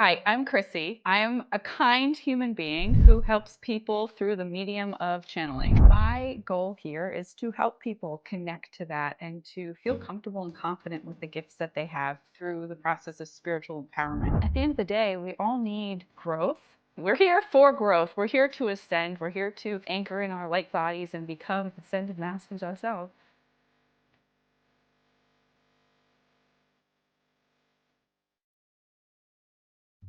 Hi, I'm Krissy. I'm a kind human being who helps people through the medium of channeling. My goal here is to help people connect to that and to feel comfortable and confident with the gifts that they have through the process of spiritual empowerment. At the end of the day, we all need growth. We're here for growth. We're here to ascend. We're here to anchor in our light bodies and become ascended masters ourselves.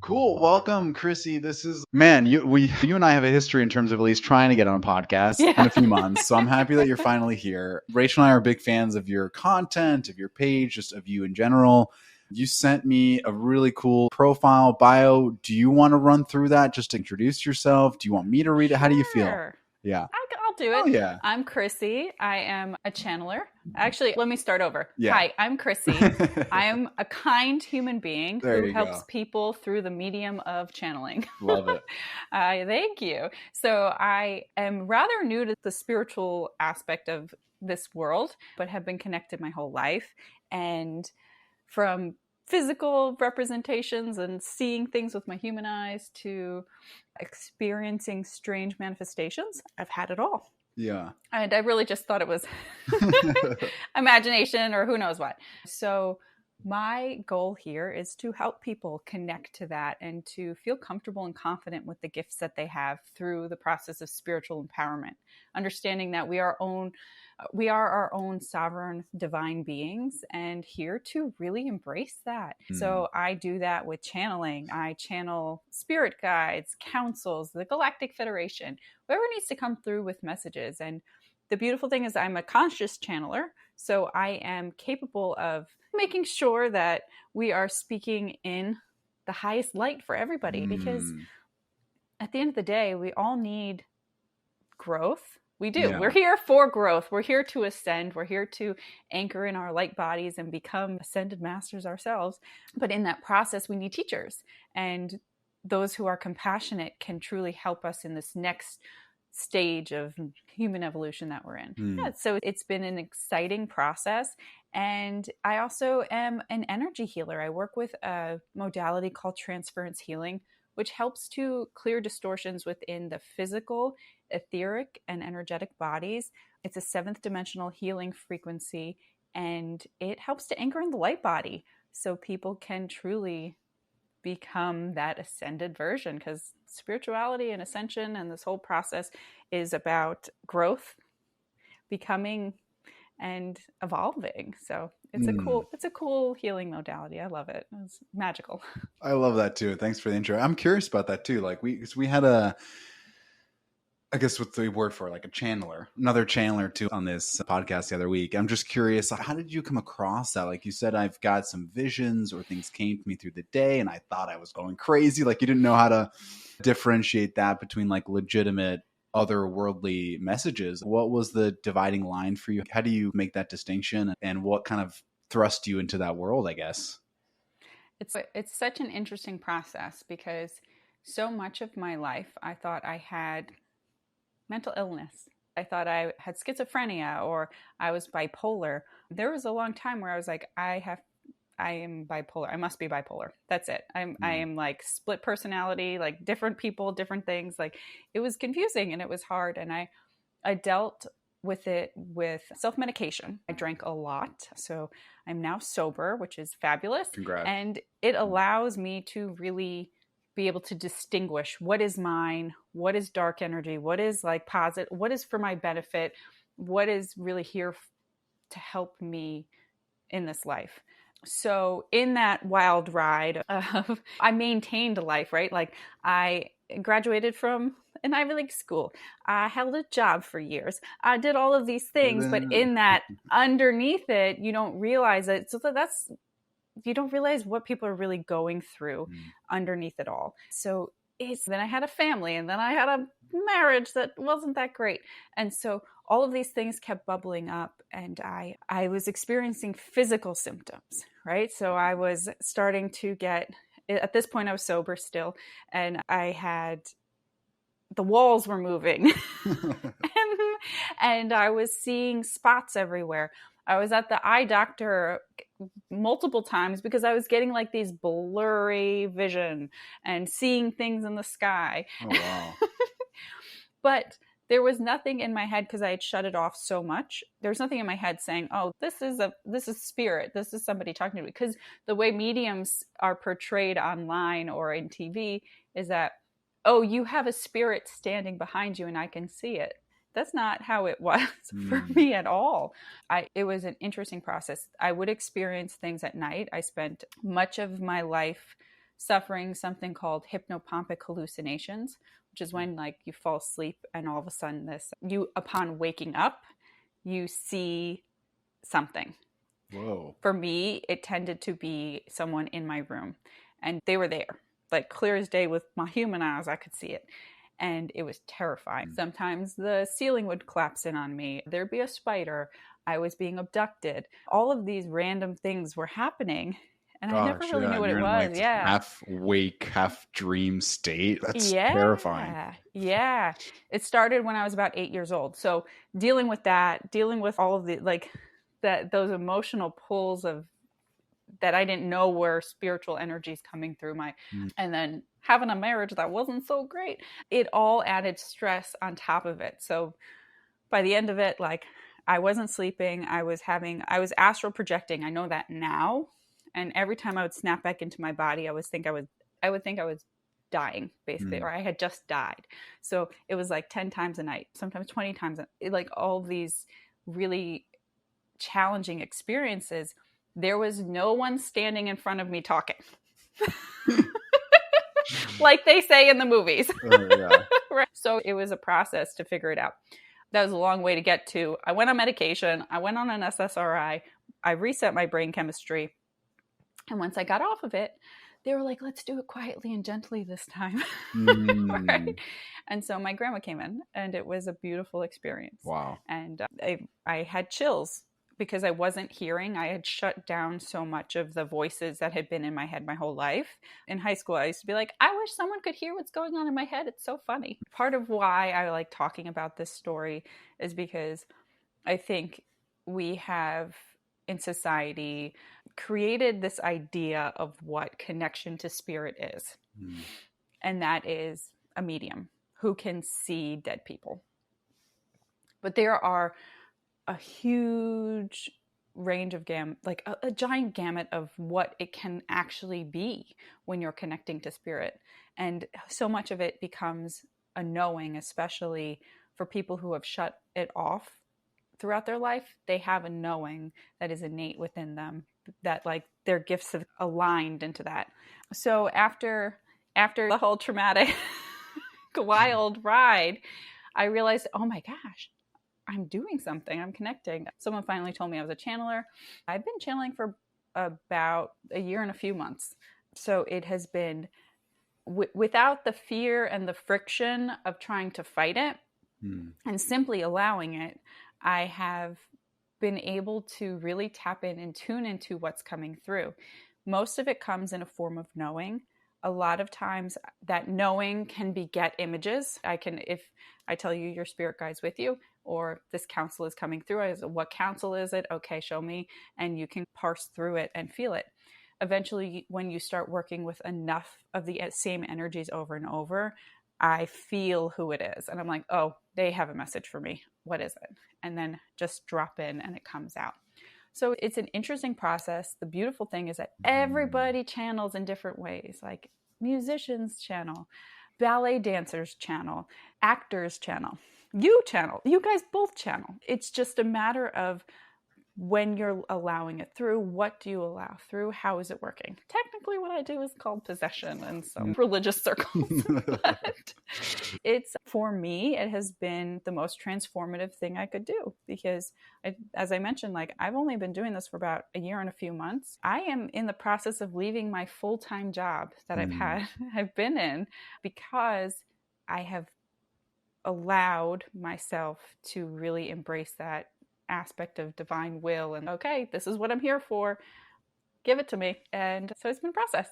Cool. Welcome, Krissy. This is man, you and I have a history in terms of at least trying to get on a podcast. It's been a few months. So I'm happy that you're finally here. Rachel and I are big fans of your content, of your page, just of you in general. You sent me a really cool profile bio. Do you want to run through that just to introduce yourself? Do you want me to read it? How do you feel? Sure. Yeah. I'll do Oh it. yeah. I'm Krissy. I am a channeler. Actually, let me start over. Yeah. Hi, I'm Krissy. I am a kind human being There who you helps go. people through the medium of channeling. Love it. Thank you. So I am rather new to the spiritual aspect of this world, but have been connected my whole life. And from physical representations and seeing things with my human eyes to experiencing strange manifestations, I've had it all. Yeah. And I really just thought it was imagination or who knows what. So my goal here is to help people connect to that and to feel comfortable and confident with the gifts that they have through the process of spiritual empowerment, understanding that we are our own sovereign divine beings and here to really embrace that. So I do that with channeling. I channel spirit guides, councils, the Galactic Federation, whoever needs to come through with messages. And the beautiful thing is I'm a conscious channeler, so I am capable of making sure that we are speaking in the highest light for everybody, because at the end of the day, we all need growth. We do. Yeah. We're here for growth. We're here to ascend. We're here to anchor in our light bodies and become ascended masters ourselves. But in that process, we need teachers. And those who are compassionate can truly help us in this next stage of human evolution that we're in. Yeah, so it's been an exciting process. And I also am an energy healer. I work with a modality called Transference Healing, which helps to clear distortions within the physical, etheric, and energetic bodies. It's a seventh dimensional healing frequency, and it helps to anchor in the light body so people can truly become that ascended version, because spirituality and ascension and this whole process is about growth, becoming, and evolving. So it's a cool healing modality. I love it. It's magical. I love that too. Thanks for the intro. I'm curious about that too. Like we had I guess what's the word for it? Like another channeler too on this podcast the other week. I'm just curious, how did you come across that? Like you said, I've got some visions or things came to me through the day and I thought I was going crazy. Like you didn't know how to differentiate that between like legitimate otherworldly messages. What was the dividing line for you? How do you make that distinction and what kind of thrust you into that world, I guess? It's such an interesting process because so much of my life I thought I had mental illness. I thought I had schizophrenia or I was bipolar. There was a long time where I was like, I am bipolar. I must be bipolar. That's it. I am like split personality, like different people, different things. Like it was confusing and it was hard. And I dealt with it with self-medication. I drank a lot. So I'm now sober, which is fabulous. Congrats. And it allows me to really be able to distinguish what is mine, what is dark energy, what is like positive, what is for my benefit, what is really here to help me in this life. So in that wild ride of, I maintained a life, right? Like I graduated from an Ivy League school. I held a job for years. I did all of these things, but in that underneath it, you don't realize it. So you don't realize what people are really going through underneath it all. So then I had a family and then I had a marriage that wasn't that great. And so all of these things kept bubbling up and I was experiencing physical symptoms, right? So I was starting to at this point I was sober still, and the walls were moving and I was seeing spots everywhere. I was at the eye doctor multiple times because I was getting like these blurry vision and seeing things in the sky. Oh, wow. But there was nothing in my head because I had shut it off so much. There was nothing in my head saying, "Oh, this is spirit. This is somebody talking to me." Because the way mediums are portrayed online or in TV is that, "Oh, you have a spirit standing behind you and I can see it." That's not how it was for me at all. It was an interesting process. I would experience things at night. I spent much of my life suffering something called hypnopompic hallucinations, which is when like you fall asleep and all of a sudden upon waking up, you see something. Whoa. For me, it tended to be someone in my room, and they were there, like clear as day with my human eyes, I could see it. And it was terrifying. Sometimes the ceiling would collapse in on me. There'd be a spider. I was being abducted. All of these random things were happening. And I never really knew what it was. Like yeah. Half wake, half dream state. That's terrifying. Yeah. It started when I was about 8 years old. So dealing with all of the, like, those emotional pulls of that I didn't know were spiritual energies coming through and then having a marriage that wasn't so great. It all added stress on top of it. So by the end of it, like, I wasn't sleeping. I was astral projecting. I know that now. And every time I would snap back into my body, I would think I was dying, basically, or I had just died. So it was like 10 times a night, sometimes 20 times, like all of these really challenging experiences. There was no one standing in front of me talking. Like they say in the movies. Yeah. Right. So it was a process to figure it out. That was a long way to get to. I went on medication. I went on an SSRI. I reset my brain chemistry. And once I got off of it, they were like, let's do it quietly and gently this time. Right? And so my grandma came in, and it was a beautiful experience. Wow. And I had chills because I wasn't hearing. I had shut down so much of the voices that had been in my head my whole life. In high school, I used to be like, I wish someone could hear what's going on in my head. It's so funny. Part of why I like talking about this story is because I think we have in society created this idea of what connection to spirit is. And that is a medium who can see dead people. But there are a huge range of like a giant gamut of what it can actually be when you're connecting to spirit. And so much of it becomes a knowing, especially for people who have shut it off throughout their life. They have a knowing that is innate within them, that like their gifts have aligned into that. So after the whole traumatic wild ride, I realized, oh my gosh, I'm doing something. I'm connecting. Someone finally told me I was a channeler. I've been channeling for about a year and a few months. So it has been without the fear and the friction of trying to fight it and simply allowing it. I have been able to really tap in and tune into what's coming through. Most of it comes in a form of knowing. A lot of times that knowing can beget images. If I tell you your spirit guide's with you, or this counsel is coming through, I say, what counsel is it? Okay, show me. And you can parse through it and feel it. Eventually, when you start working with enough of the same energies over and over, I feel who it is. And I'm like, oh, they have a message for me. What is it? And then just drop in and it comes out. So it's an interesting process. The beautiful thing is that everybody channels in different ways, like musicians channel, ballet dancers channel, actors channel, you guys both channel. It's just a matter of when you're allowing it through, what do you allow through? How is it working? Technically, what I do is called possession in some religious circles. But for me, it has been the most transformative thing I could do because, as I mentioned, like I've only been doing this for about a year and a few months. I am in the process of leaving my full-time job that I've been in because I have allowed myself to really embrace that aspect of divine will and okay, this is what I'm here for, give it to me. And so it's been a process.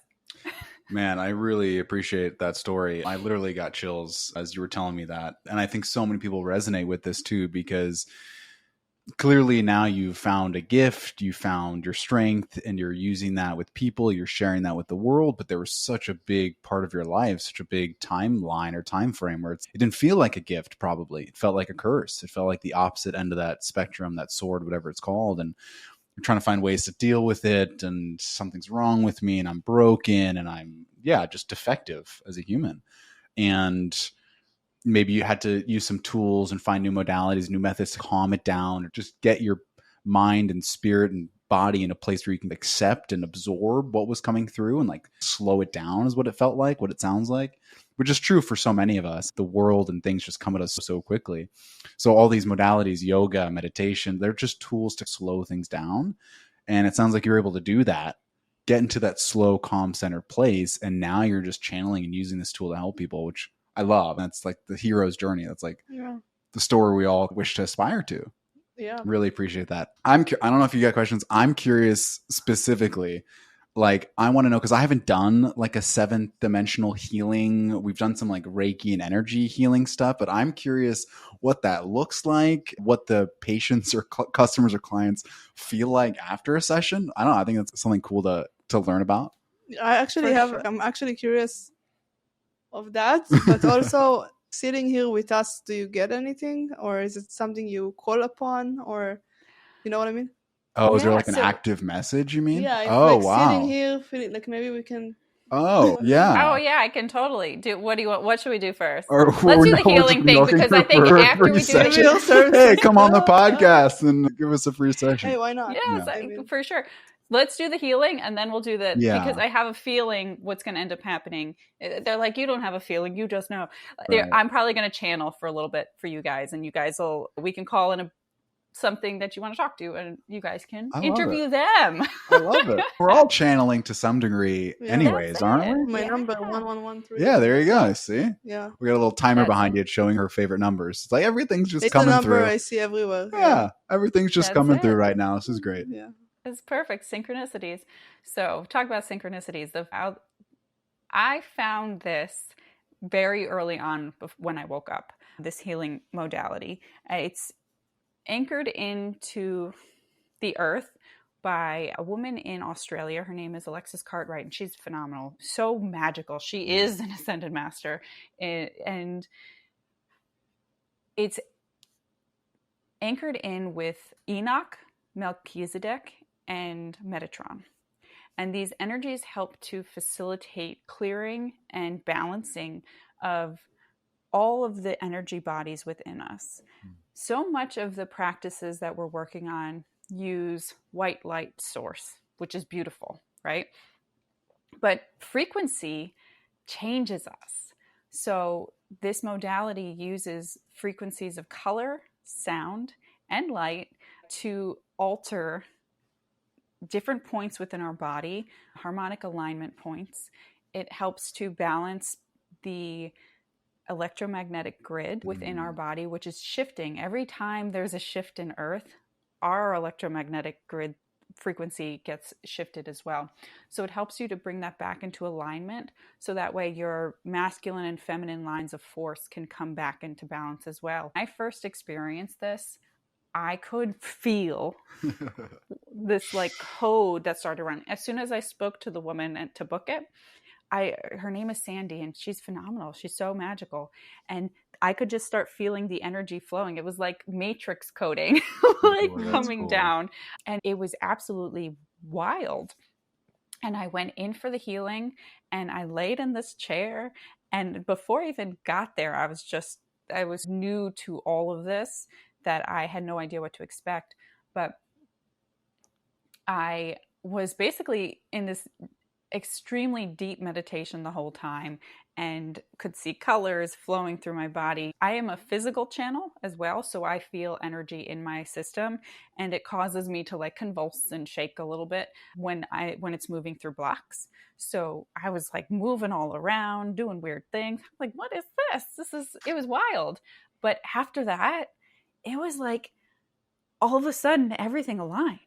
Man, I really appreciate that story. I literally got chills as you were telling me that. And I think so many people resonate with this too, because clearly now you've found a gift, you found your strength, and you're using that with people, you're sharing that with the world. But there was such a big part of your life, such a big timeline or time frame where it didn't feel like a gift. Probably it felt like a curse. It felt like the opposite end of that spectrum, that sword, whatever it's called. And you're trying to find ways to deal with it, and something's wrong with me, and I'm broken, and I'm just defective as a human. And maybe you had to use some tools and find new modalities, new methods to calm it down, or just get your mind and spirit and body in a place where you can accept and absorb what was coming through and like slow it down, is what it felt like, what it sounds like, which is true for so many of us. The world and things just come at us so quickly. So all these modalities, yoga, meditation, they're just tools to slow things down. And it sounds like you're able to do that, get into that slow, calm, centered place. And now you're just channeling and using this tool to help people, which I love. That's like the hero's journey. That's like the story we all wish to aspire to. Yeah. Really appreciate that. I don't know if you got questions. I'm curious specifically. Like, I want to know, because I haven't done like a 7th dimensional healing. We've done some like Reiki and energy healing stuff, but I'm curious what that looks like, what the patients or customers or clients feel like after a session. I don't know. I think that's something cool to learn about. I'm actually curious of that, but also sitting here with us, do you get anything, or is it something you call upon, or you know what I mean? Oh, is there like an active message, you mean? Yeah. Oh, like wow. Sitting here, feeling like maybe we can. Oh, yeah. Oh, yeah, I can totally do. What do you want? What should we do first? Or Let's do the healing thing, because I think after we do the healing, hey, come on the podcast and give us a free session. Hey, why not? Yes, for sure. Let's do the healing, and then we'll do the, because I have a feeling what's going to end up happening. They're like, you don't have a feeling, you just know. Right. I'm probably going to channel for a little bit for you guys, and you guys we can call in something that you want to talk to, and you guys can interview them. I love it. We're all channeling to some degree anyways, aren't we? My number 1113. Yeah, there you go. See? Yeah. We got a little timer behind you showing her favorite numbers. It's like everything's just coming through. It's a number I see everywhere. Yeah. Everything's just coming through right now. This is great. Yeah. It's perfect. Synchronicities. So talk about synchronicities. I found this very early on when I woke up, this healing modality. It's anchored into the earth by a woman in Australia. Her name is Alexis Cartwright, and she's phenomenal. So magical. She is an ascended master. And it's anchored in with Enoch, Melchizedek, and Metatron. And these energies help to facilitate clearing and balancing of all of the energy bodies within us. So much of the practices that we're working on use white light source, which is beautiful, right? But frequency changes us. So this modality uses frequencies of color, sound, and light to alter different points within our body, harmonic alignment points. It helps to balance the electromagnetic grid within our body, which is shifting. Every time there's a shift in Earth, our electromagnetic grid frequency gets shifted as well. So it helps you to bring that back into alignment, so that way your masculine and feminine lines of force can come back into balance as well. When I first experienced this, I could feel this like code that started running. As soon as I spoke to the woman and to book it, her name is Sandy, and she's phenomenal. She's so magical. And I could just start feeling the energy flowing. It was like matrix coding, like coming down. And it was absolutely wild. And I went in for the healing, and I laid in this chair. And before I even got there, I was new to all of this, that I had no idea what to expect. But I was basically in this extremely deep meditation the whole time, and could see colors flowing through my body. I am a physical channel as well, so I feel energy in my system, and it causes me to like convulse and shake a little bit when it's moving through blocks. So I was like moving all around, doing weird things. Like, what is this? It was wild. But after that, it was like all of a sudden everything aligned.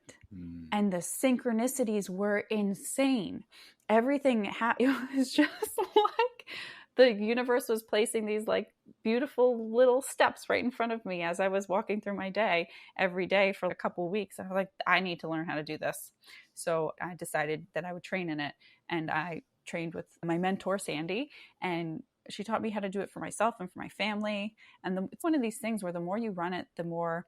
And the synchronicities were insane. Everything it was just like the universe was placing these like beautiful little steps right in front of me as I was walking through my day every day for a couple of weeks. I was like, I need to learn how to do this. So I decided that I would train in it. And I trained with my mentor, Sandy, and she taught me how to do it for myself and for my family. And it's one of these things where the more you run it, the more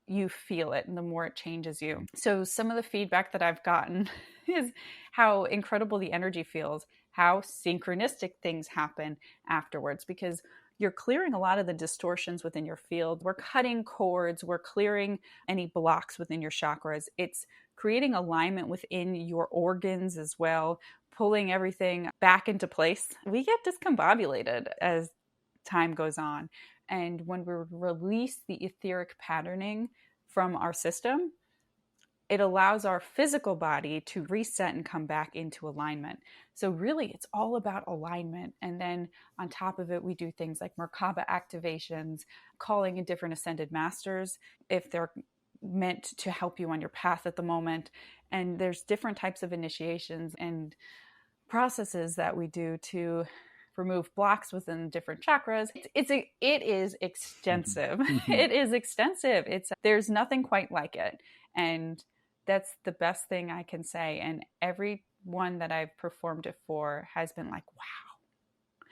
you feel it and the more it changes you. So some of the feedback that I've gotten is how incredible the energy feels, how synchronistic things happen afterwards, because you're clearing a lot of the distortions within your field. We're cutting cords, we're clearing any blocks within your chakras. It's creating alignment within your organs as well, pulling everything back into place. We get discombobulated as time goes on. And when we release the etheric patterning from our system, it allows our physical body to reset and come back into alignment. So really, it's all about alignment. And then on top of it, we do things like Merkaba activations, calling in different ascended masters if they're meant to help you on your path at the moment. And there's different types of initiations and processes that we do to remove blocks within different chakras. It is extensive. It is extensive. There's nothing quite like it. And that's the best thing I can say. And everyone that I've performed it for has been like, wow,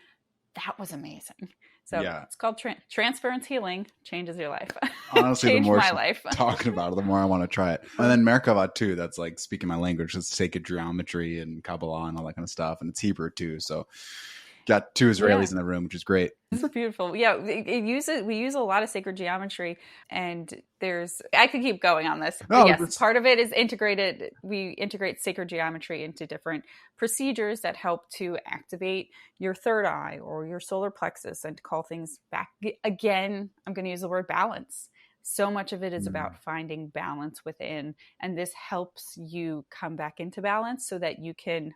that was amazing. So it's called Transference Healing. Changes your life. Honestly, the more my life. talking about it, the more I want to try it. And then Merkava too, that's like speaking my language. It's sacred geometry and Kabbalah and all that kind of stuff. And it's Hebrew too. So got two Israelis in the room, which is great. It's beautiful. Yeah, we use a lot of sacred geometry, and I could keep going on this. But yes, part of it is integrated. We integrate sacred geometry into different procedures that help to activate your third eye or your solar plexus and to call things back. Again, I'm going to use the word balance. So much of it is about finding balance within, and this helps you come back into balance so that you can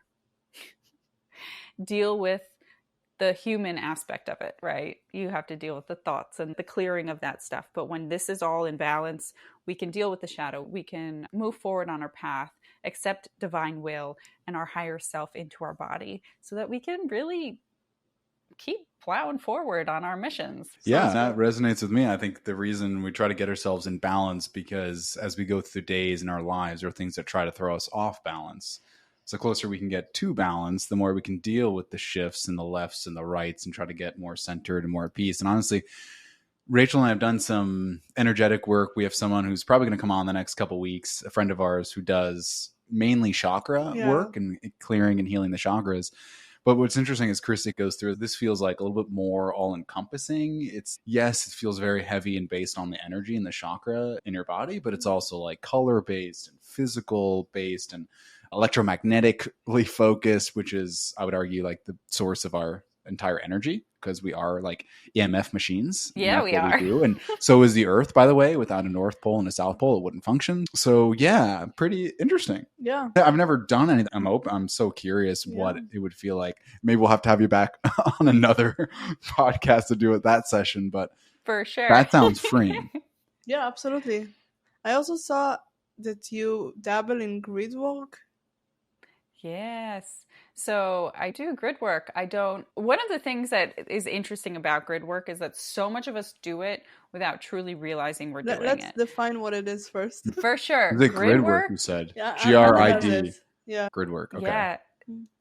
deal with the human aspect of it, right? You have to deal with the thoughts and the clearing of that stuff. But when this is all in balance, we can deal with the shadow. We can move forward on our path, accept divine will and our higher self into our body so that we can really keep plowing forward on our missions. Yeah, that resonates with me. I think the reason we try to get ourselves in balance, because as we go through days in our lives, there are things that try to throw us off balance. So the closer we can get to balance, the more we can deal with the shifts and the lefts and the rights and try to get more centered and more at peace. And honestly, Rachel and I have done some energetic work. We have someone who's probably going to come on the next couple of weeks, a friend of ours who does mainly chakra work and clearing and healing the chakras. But what's interesting is Krissy goes through, this feels like a little bit more all-encompassing. It feels very heavy and based on the energy and the chakra in your body, but it's also like color-based and physical-based and electromagnetically focused, which is, I would argue, like the source of our entire energy, because we are like EMF machines. Yeah, we are. We do. And so is the Earth, by the way. Without a North Pole and a South Pole, it wouldn't function. So yeah, pretty interesting. Yeah. I've never done anything. I'm so curious what it would feel like. Maybe we'll have to have you back on another podcast to do it that session, but for sure. That sounds freeing. Yeah, absolutely. I also saw that you dabble in Gridwork. Yes. So I do grid work. One of the things that is interesting about grid work is that so much of us do it without truly realizing we're doing it. Let's define what it is first. For sure. The grid work, you said. Yeah, GRID. Yeah. Gridwork. Okay. Yeah.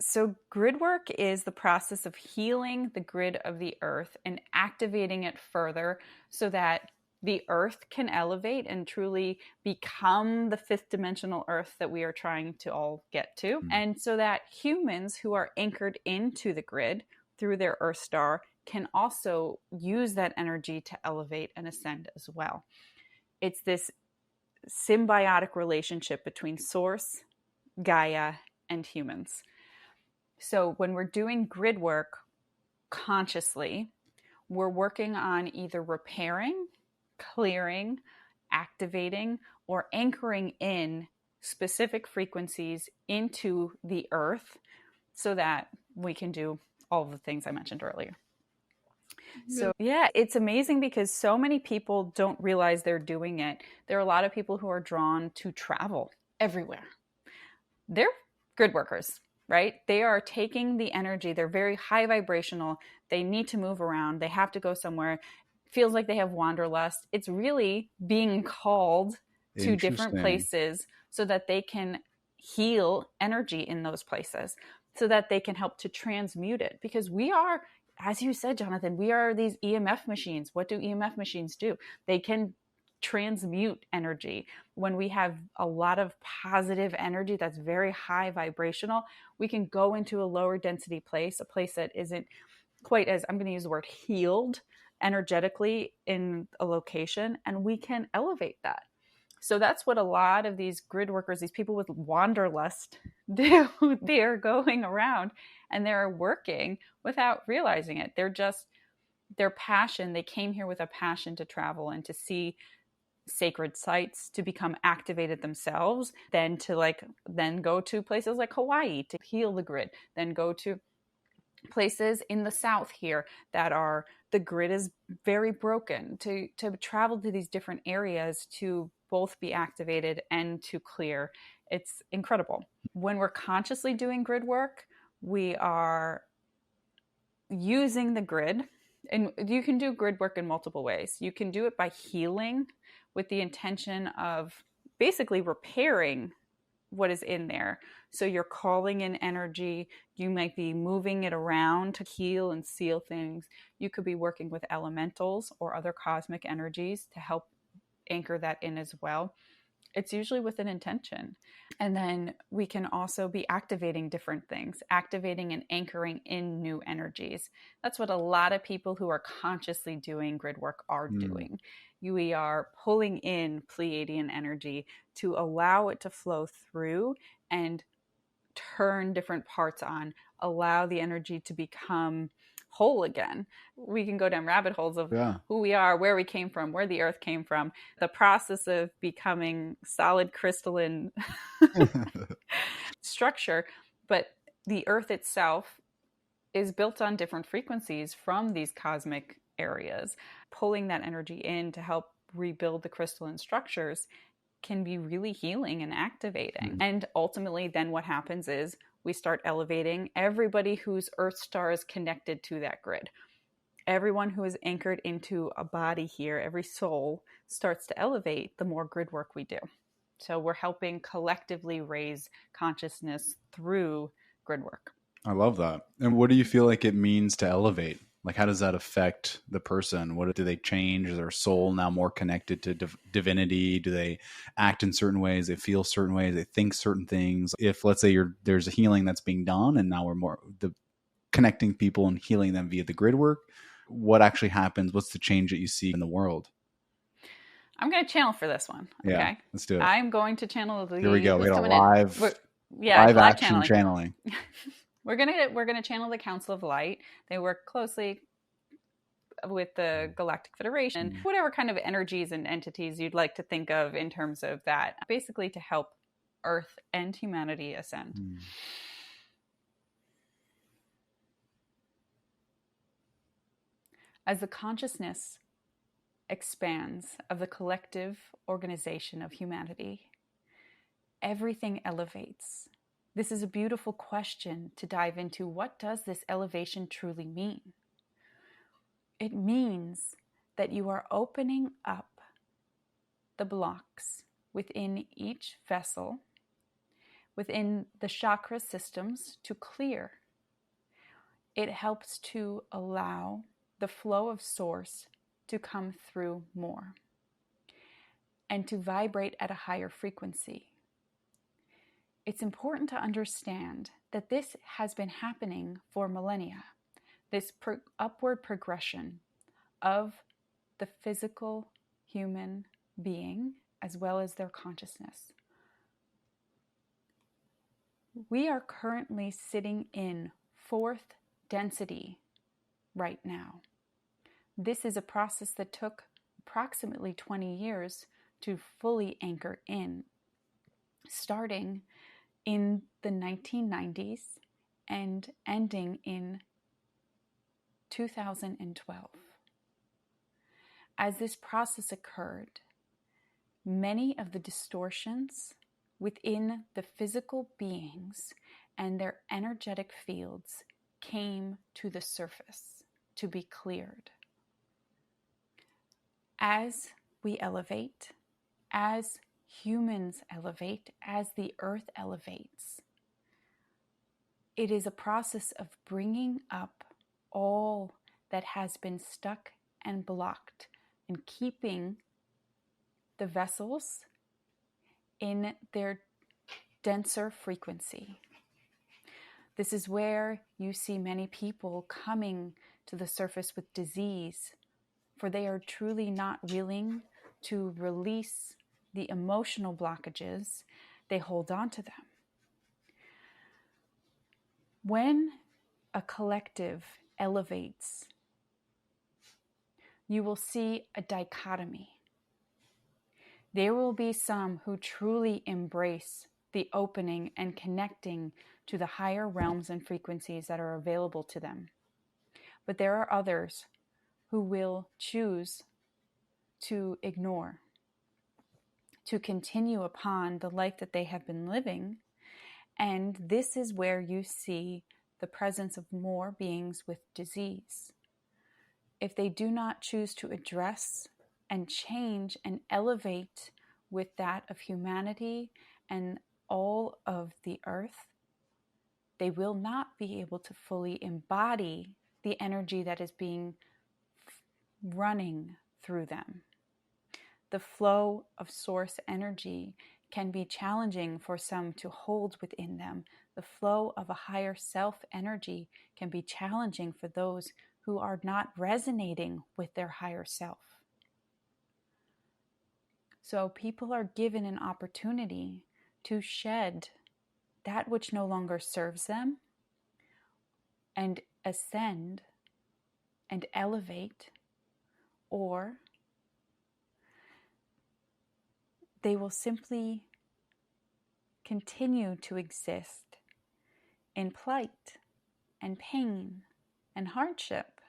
So grid work is the process of healing the grid of the earth and activating it further so that the earth can elevate and truly become the fifth dimensional earth that we are trying to all get to. And so that humans who are anchored into the grid through their earth star can also use that energy to elevate and ascend as well. It's this symbiotic relationship between Source, Gaia, and humans. So when we're doing grid work consciously, we're working on either repairing, clearing, activating, or anchoring in specific frequencies into the earth so that we can do all the things I mentioned earlier. So yeah, it's amazing because so many people don't realize they're doing it. There are a lot of people who are drawn to travel everywhere. They're grid workers. right? They are taking the energy. They're very high vibrational. They need to move around. They have to go somewhere. Feels like they have wanderlust. It's really being called to different Interesting. places so that they can heal energy in those places, so that they can help to transmute it. Because we are, as you said, Jonathan, we are these EMF machines. What do EMF machines do? They can transmute energy. When we have a lot of positive energy that's very high vibrational, we can go into a lower density place, a place that isn't quite as, I'm going to use the word healed energetically in a location, and we can elevate that. So that's what a lot of these grid workers, these people with wanderlust, do. They're going around and they're working without realizing it. They're just, their passion, they came here with a passion to travel and to see sacred sites, to become activated themselves, then go to places like Hawaii to heal the grid, then go to places in the south here that are, the grid is very broken, to travel to these different areas to both be activated and to clear. It's incredible. When we're consciously doing grid work, we are using the grid, and you can do grid work in multiple ways. You can do it by healing with the intention of basically repairing what is in there. So you're calling in energy. You might be moving it around to heal and seal things. You could be working with elementals or other cosmic energies to help anchor that in as well. It's usually with an intention. And then we can also be activating different things, activating and anchoring in new energies. That's what a lot of people who are consciously doing grid work are doing. We are pulling in Pleiadian energy to allow it to flow through and turn different parts on, allow the energy to become whole again. We can go down rabbit holes of who we are, where we came from, where the earth came from, the process of becoming solid crystalline structure. But the earth itself is built on different frequencies from these cosmic areas. Pulling that energy in to help rebuild the crystalline structures can be really healing and activating. And ultimately, then what happens is we start elevating everybody whose earth star is connected to that grid. Everyone who is anchored into a body here, every soul starts to elevate the more grid work we do. So we're helping collectively raise consciousness through grid work. I love that. And what do you feel like it means to elevate? Like, how does that affect the person? What do they change? Is their soul now more connected to divinity? Do they act in certain ways? They feel certain ways? They think certain things? If, let's say, there's a healing that's being done, and now we're more connecting people and healing them via the grid work, what actually happens? What's the change that you see in the world? I'm going to channel for this one. Okay, yeah, let's do it. I'm going to channel the. Here we go. We got a live action channeling. We're gonna channel the Council of Light. They work closely with the Galactic Federation, whatever kind of energies and entities you'd like to think of in terms of that, basically to help Earth and humanity ascend. As the consciousness expands of the collective organization of humanity, everything elevates. This is a beautiful question to dive into. What does this elevation truly mean? It means that you are opening up the blocks within each vessel, within the chakra systems to clear. It helps to allow the flow of source to come through more and to vibrate at a higher frequency. It's important to understand that this has been happening for millennia, this upward progression of the physical human being as well as their consciousness. We are currently sitting in fourth density right now. This is a process that took approximately 20 years to fully anchor in, starting in the 1990s and ending in 2012. As this process occurred, many of the distortions within the physical beings and their energetic fields came to the surface to be cleared. As we elevate, as humans elevate, as the earth elevates, it is a process of bringing up all that has been stuck and blocked and keeping the vessels in their denser frequency. This is where you see many people coming to the surface with disease, for they are truly not willing to release the emotional blockages. They hold on to them. When a collective elevates, you will see a dichotomy. There will be some who truly embrace the opening and connecting to the higher realms and frequencies that are available to them. But there are others who will choose to ignore, to continue upon the life that they have been living. And this is where you see the presence of more beings with disease. If they do not choose to address and change and elevate with that of humanity and all of the earth, they will not be able to fully embody the energy that is being running through them. The flow of source energy can be challenging for some to hold within them. The flow of a higher self energy can be challenging for those who are not resonating with their higher self. So people are given an opportunity to shed that which no longer serves them and ascend and elevate, or they will simply continue to exist in plight and pain and hardship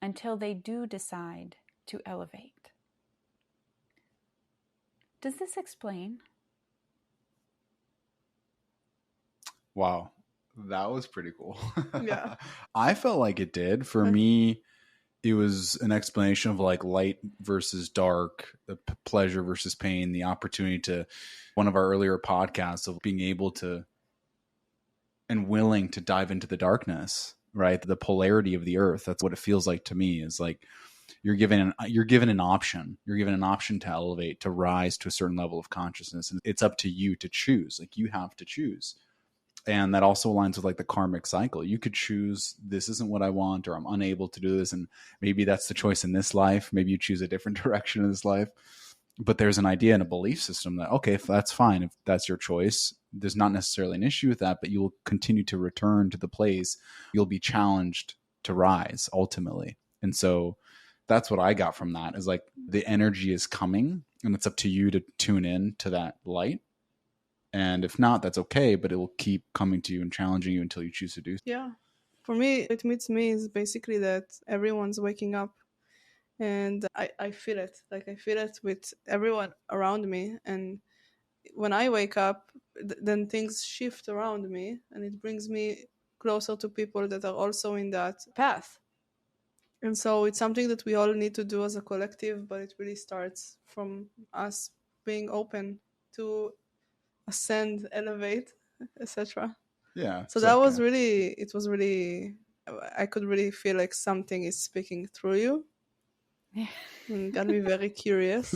until they do decide to elevate. Does this explain? Wow. That was pretty cool. Yeah. I felt like it did. For me, it was an explanation of like light versus dark, the pleasure versus pain, the opportunity to one of our earlier podcasts of being able to and willing to dive into the darkness, right? The polarity of the earth. That's what it feels like to me, is like you're given an option. You're given an option to elevate, to rise to a certain level of consciousness. And it's up to you to choose. Like you have to choose. And that also aligns with like the karmic cycle. You could choose, this isn't what I want, or I'm unable to do this. And maybe that's the choice in this life. Maybe you choose a different direction in this life. But there's an idea and a belief system that, okay, if that's fine, if that's your choice, there's not necessarily an issue with that, but you will continue to return to the place. You'll be challenged to rise ultimately. And so that's what I got from that, is like the energy is coming and it's up to you to tune in to that light. And if not, that's okay, but it will keep coming to you and challenging you until you choose to do so. Yeah. For me, it meets me is basically that everyone's waking up, and I feel it. Like I feel it with everyone around me. And when I wake up, then things shift around me, and it brings me closer to people that are also in that path. And so it's something that we all need to do as a collective, but it really starts from us being open to ascend, elevate, etc. Yeah. So that was really, it was really, I could really feel like something is speaking through you. And got me very curious.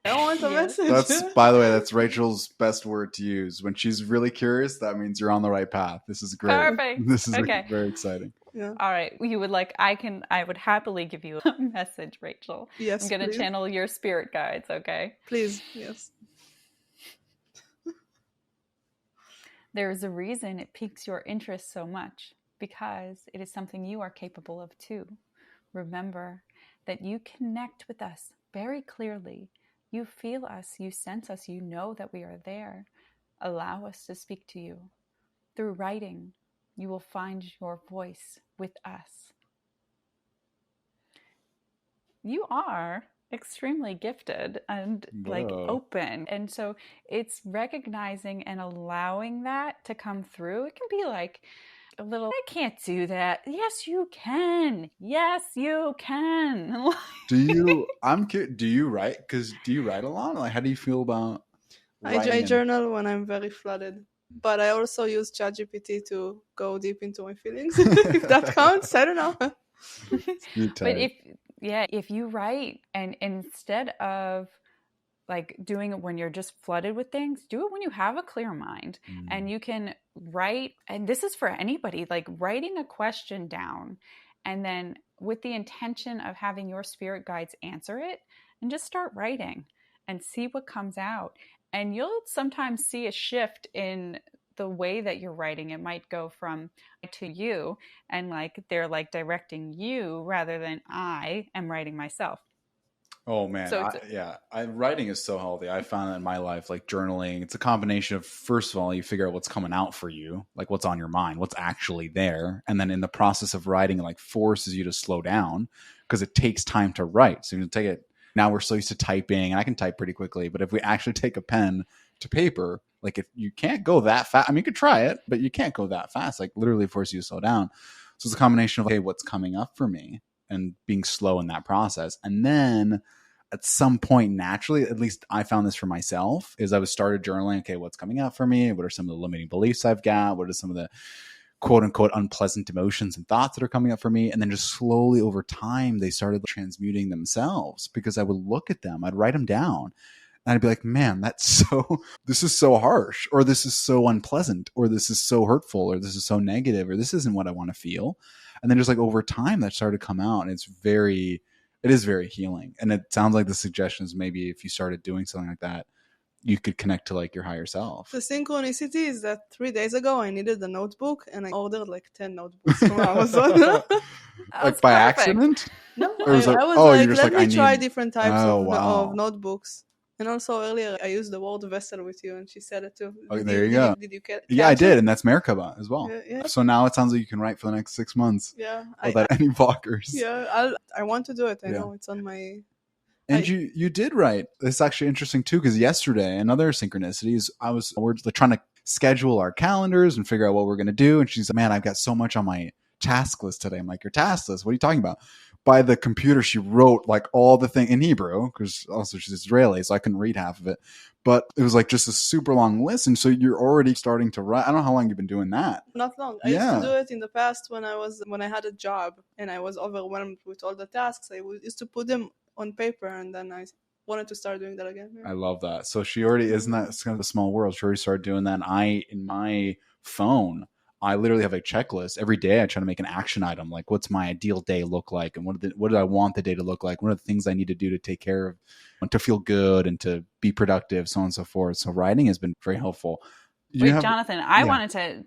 I want a message. That's, by the way, that's Rachel's best word to use. When she's really curious, that means you're on the right path. This is great. Perfect. This is Okay. very exciting. Yeah. All right. You would like, I would happily give you a message, Rachel. Yes, I'm going to channel your spirit guides, okay? Please, yes. There's a reason it piques your interest so much, because it is something you are capable of too. Remember that you connect with us very clearly. You feel us, you sense us, you know that we are there. Allow us to speak to you. Through writing, you will find your voice with us. You are extremely gifted and like Whoa. open. And so it's recognizing and allowing that to come through. It can be like a little, I can't do that. Yes, you can. Yes, you can. Do you write? Because do you write a lot? Like, how do you feel about I writing? journal when I'm very flooded, but I also use ChatGPT to go deep into my feelings. If that counts, I don't know. But if you write, and instead of like doing it when you're just flooded with things, do it when you have a clear mind. And you can write, and this is for anybody, like writing a question down and then with the intention of having your spirit guides answer it, and just start writing and see what comes out. And you'll sometimes see a shift in the way that you're writing. It might go from to you, and like they're like directing you rather than I am writing myself. Oh man, So it's writing is so healthy. I found that in my life, like journaling, it's a combination of, first of all, you figure out what's coming out for you, like what's on your mind, what's actually there, and then in the process of writing, it like forces you to slow down because it takes time to write. So you take it. Now we're so used to typing, and I can type pretty quickly, but if we actually take a pen to paper, like if you can't go that fast, I mean, you could try it, but you can't go that fast. Like literally force you to slow down. So it's a combination of, okay, what's coming up for me, and being slow in that process. And then at some point, naturally, at least I found this for myself, is I was started journaling, okay, what's coming up for me? What are some of the limiting beliefs I've got? What are some of the quote unquote unpleasant emotions and thoughts that are coming up for me? And then just slowly over time, they started transmuting themselves because I would look at them, I'd write them down. And I'd be like, man, this is so harsh, or this is so unpleasant, or this is so hurtful, or this is so negative, or this isn't what I want to feel. And then just like over time that started to come out, and it is very healing. And it sounds like the suggestions, maybe if you started doing something like that, you could connect to like your higher self. The synchronicity is that 3 days ago I needed a notebook and I ordered like 10 notebooks from Amazon. Like by accident? No, Or was I was oh, like, you're just let like, me try different types wow. of notebooks. And also earlier I used the word vessel with you, and she said it too. Oh, there you go. Did you catch Yeah, I did, it? and that's Merkaba as well. Yeah. So now it sounds like you can write for the next 6 months without any blockers. Yeah, I want to do it. I know it's on my. And you did write. It's actually interesting too, because yesterday, another synchronicity is we're trying to schedule our calendars and figure out what we're going to do. And she's like, man, I've got so much on my task list today. I'm like, your task list? What are you talking about? By the computer, she wrote like all the thing in Hebrew, because also she's Israeli, so I couldn't read half of it. But it was like just a super long list. And so you're already starting to write. I don't know how long you've been doing that. Not long. I used to do it in the past when I had a job and I was overwhelmed with all the tasks. I used to put them on paper, and then I wanted to start doing that again. Yeah. I love that. So she already, isn't that, it's kind of a small world. She already started doing that. And in my phone, I literally have a checklist every day. I try to make an action item. Like, what's my ideal day look like? And what do I want the day to look like? What are the things I need to do to take care of, and to feel good and to be productive, so on and so forth. So writing has been very helpful. Jonathan, I wanted to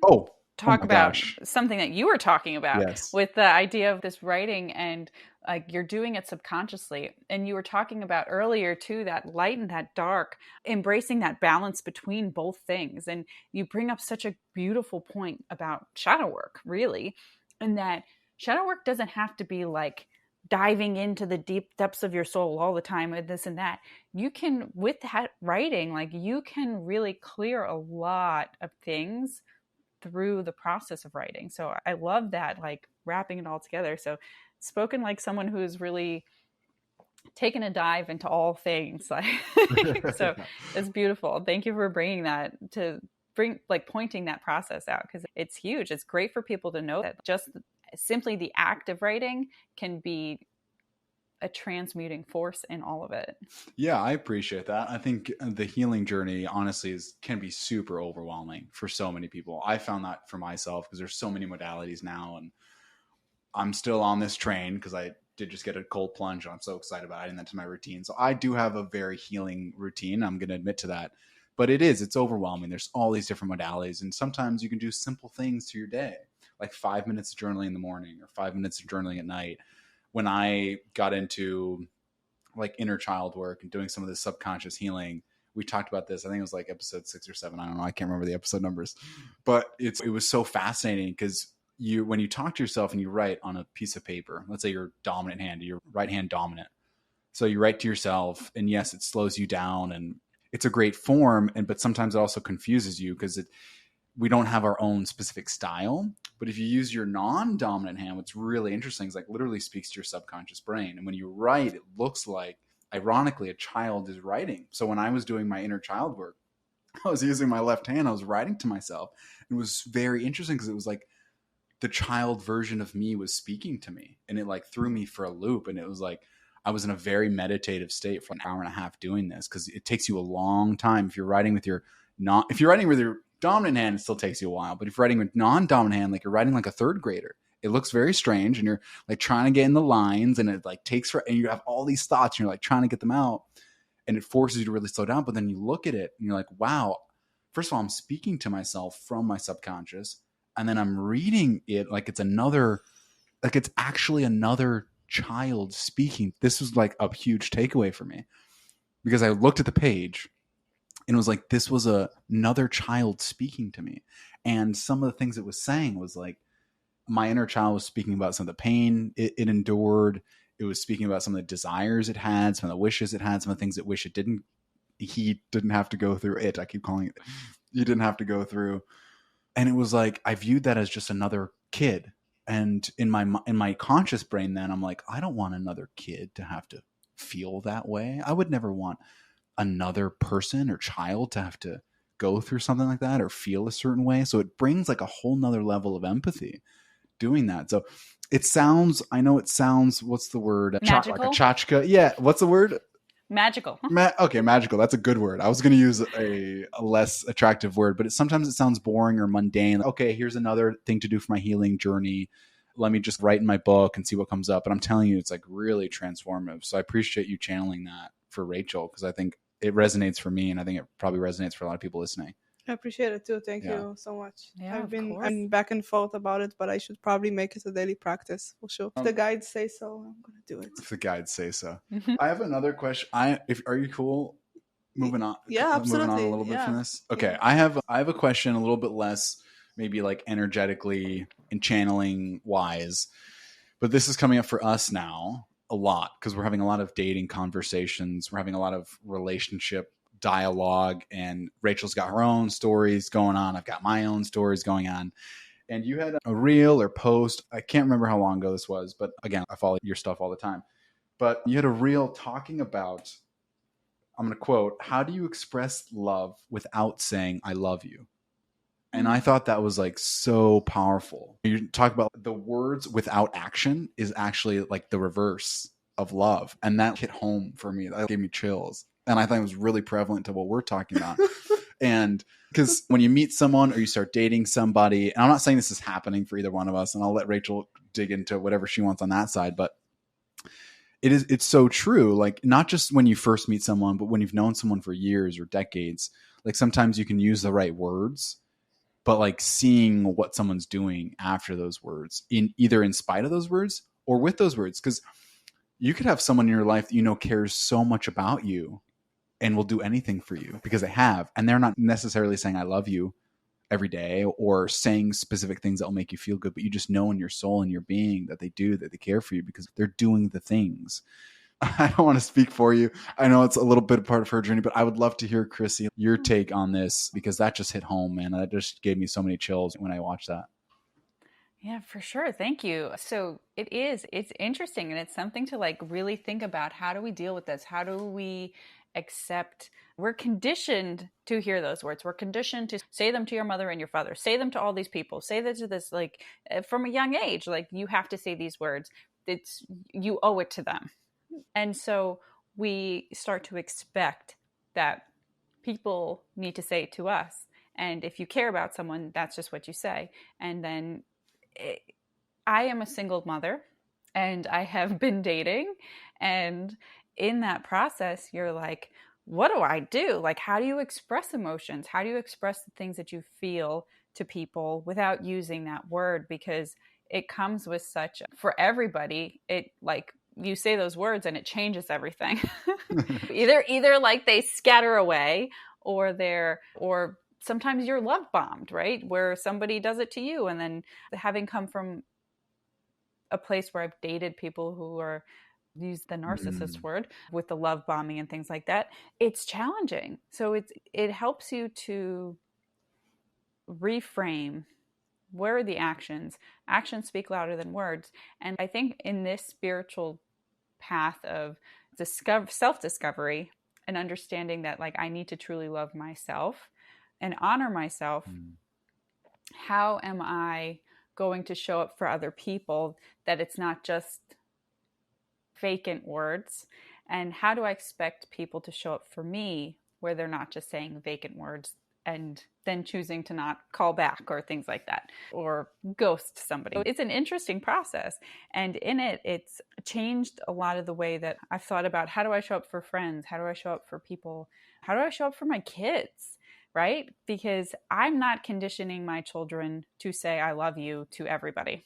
talk about something that you were talking about with the idea of this writing, and like you're doing it subconsciously. And you were talking about earlier too, that light and that dark, embracing that balance between both things. And you bring up such a beautiful point about shadow work, really, and that shadow work doesn't have to be like diving into the deep depths of your soul all the time with this and that. You can, with that writing, like you can really clear a lot of things through the process of writing. So I love that, like wrapping it all together. So spoken like someone who's really taken a dive into all things. Like, so it's beautiful. Thank you for bringing that pointing that process out, because it's huge. It's great for people to know that just simply the act of writing can be a transmuting force in all of it. Yeah, I appreciate that. I think the healing journey, honestly, can be super overwhelming for so many people. I found that for myself because there's so many modalities now, and I'm still on this train because I did just get a cold plunge. And I'm so excited about adding that to my routine. So I do have a very healing routine. I'm going to admit to that. But it's overwhelming. There's all these different modalities. And sometimes you can do simple things to your day, like 5 minutes of journaling in the morning or 5 minutes of journaling at night. When I got into like inner child work and doing some of this subconscious healing, we talked about this. I think it was like episode 6 or 7. I don't know. I can't remember the episode numbers. But it was so fascinating because when you talk to yourself and you write on a piece of paper, let's say your dominant hand, your right hand dominant, So you write to yourself, and yes, it slows you down, and it's a great form, but sometimes it also confuses you because we don't have our own specific style. But if you use your non-dominant hand, what's really interesting is like literally speaks to your subconscious brain. And when you write, it looks like, ironically, a child is writing. So when I was doing my inner child work, I was using my left hand. I was writing to myself. It was very interesting because it was like the child version of me was speaking to me, and it like threw me for a loop. And it was like I was in a very meditative state for an hour and a half doing this, because it takes you a long time. If you're writing with your dominant hand, it still takes you a while. But if you're writing with non-dominant hand, like you're writing like a third grader, it looks very strange, and you're like trying to get in the lines, and it like takes and you have all these thoughts, and you're like trying to get them out, and it forces you to really slow down. But then you look at it and you're like, wow, first of all, I'm speaking to myself from my subconscious, and then I'm reading it like it's actually another child speaking. This was like a huge takeaway for me, because I looked at the page and it was like, this was another child speaking to me. And some of the things it was saying was like, my inner child was speaking about some of the pain it endured. It was speaking about some of the desires it had, some of the wishes it had, some of the things it wished he didn't have to go through it. I keep calling it, you didn't have to go through. And it was like, I viewed that as just another kid. And in my conscious brain, then I'm like, I don't want another kid to have to feel that way. I would never want another person or child to have to go through something like that or feel a certain way. So it brings like a whole nother level of empathy doing that. So I know it sounds, what's the word? Magical? Like a tchotchke. Yeah. What's the word? Magical. Okay, magical. That's a good word. I was going to use a less attractive word, but sometimes it sounds boring or mundane. Okay, here's another thing to do for my healing journey. Let me just write in my book and see what comes up. And I'm telling you, it's like really transformative. So I appreciate you channeling that for Rachel, because I think it resonates for me, and I think it probably resonates for a lot of people listening. I appreciate it too. Thank you so much. Yeah, I'm back and forth about it, but I should probably make it a daily practice for sure. If the guides say so, I'm gonna do it. If the guides say so. I have another question. Are you cool moving on? Yeah, absolutely. Moving on a little bit from this. Okay, Yeah. I have a question a little bit less, maybe like energetically and channeling wise, but this is coming up for us now a lot because we're having a lot of dating conversations. We're having a lot of relationship dialogue, and Rachel's got her own stories going on. I've got my own stories going on. And you had a reel or post, I can't remember how long ago this was, but again, I follow your stuff all the time. But you had a reel talking about, I'm going to quote, how do you express love without saying I love you? And I thought that was like so powerful. You talk about the words without action is actually like the reverse of love. And that hit home for me. That gave me chills. And I thought it was really prevalent to what we're talking about. And because when you meet someone or you start dating somebody, and I'm not saying this is happening for either one of us, and I'll let Rachel dig into whatever she wants on that side, but it's so true. Like not just when you first meet someone, but when you've known someone for years or decades, like sometimes you can use the right words, but like seeing what someone's doing after those words, either in spite of those words or with those words. Because you could have someone in your life that you know cares so much about you and will do anything for you because they have, and they're not necessarily saying I love you every day or saying specific things that will make you feel good, but you just know in your soul and your being that they care for you because they're doing the things. I don't want to speak for you. I know it's a little bit part of her journey, but I would love to hear, Krissy, your take on this, because that just hit home, man. That just gave me so many chills when I watched that. Yeah, for sure. Thank you. So it's interesting, and it's something to like really think about. How do we deal with this? How do we accept? We're conditioned to hear those words. We're conditioned to say them to your mother and your father, say them to all these people, say that to this, like from a young age, like you have to say these words. You owe it to them. And so we start to expect that people need to say it to us. And if you care about someone, that's just what you say. And then I am a single mother, and I have been dating. And in that process, you're like, what do I do? Like, how do you express emotions? How do you express the things that you feel to people without using that word? Because it comes with such, for everybody, it like, you say those words and it changes everything. either like they scatter away, or sometimes you're love bombed, right? Where somebody does it to you. And then having come from a place where I've dated people who are use the narcissist word, with the love bombing and things like that. It's challenging. So it helps you to reframe. Where are the actions? Actions speak louder than words. And I think in this spiritual path of self-discovery and understanding that like I need to truly love myself and honor myself, how am I going to show up for other people that it's not just vacant words? And how do I expect people to show up for me where they're not just saying vacant words and then choosing to not call back or things like that, or ghost somebody? It's an interesting process. And in it, it's changed a lot of the way that I've thought about how do I show up for friends? How do I show up for people? How do I show up for my kids? Right? Because I'm not conditioning my children to say, I love you to everybody.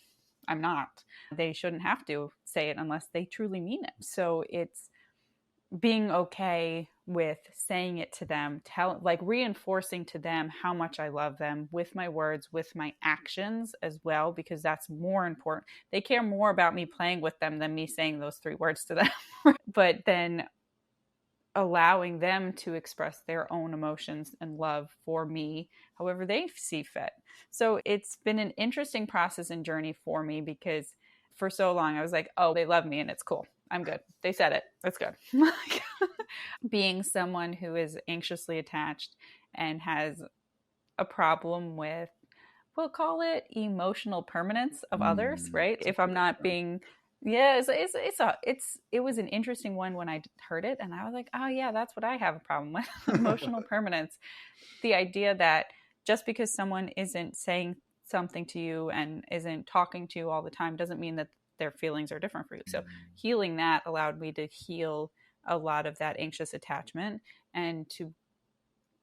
I'm not. They shouldn't have to say it unless they truly mean it. So it's being okay with saying it to them, reinforcing to them how much I love them with my words, with my actions as well, because that's more important. They care more about me playing with them than me saying those 3 words to them. But then allowing them to express their own emotions and love for me however they see fit. So it's been an interesting process and journey for me, because for so long I was like, oh, they love me and it's cool. I'm good. They said it. That's good. Being someone who is anxiously attached and has a problem with, we'll call it emotional permanence of others, right? If I'm not being, it was an interesting one when I heard it, and I was like, oh yeah, that's what I have a problem with. Emotional permanence. The idea that just because someone isn't saying something to you and isn't talking to you all the time doesn't mean that their feelings are different for you. So healing that allowed me to heal a lot of that anxious attachment and to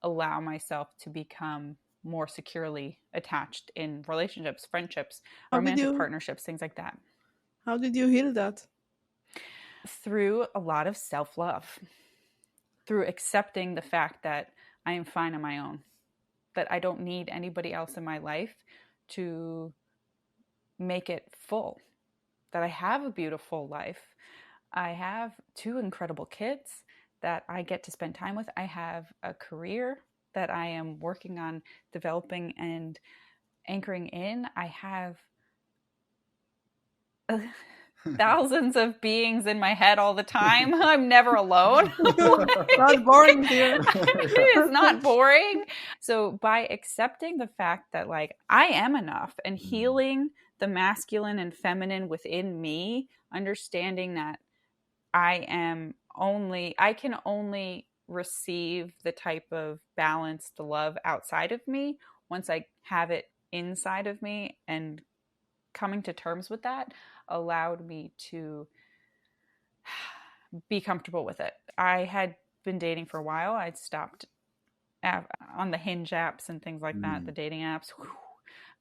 allow myself to become more securely attached in relationships, friendships, romantic partnerships, things like that. How did you heal that? Through a lot of self-love, through accepting the fact that I am fine on my own, that I don't need anybody else in my life to make it full, that I have a beautiful life. I have 2 incredible kids that I get to spend time with. I have a career that I am working on developing and anchoring in. I have thousands of beings in my head all the time. I'm never alone. Not boring here. It is not boring. So by accepting the fact that like I am enough and healing the masculine and feminine within me, understanding that I can only receive the type of balanced love outside of me once I have it inside of me, and coming to terms with that allowed me to be comfortable with it. I had been dating for a while. I'd stopped on the Hinge apps and things like that, the dating apps. Whew.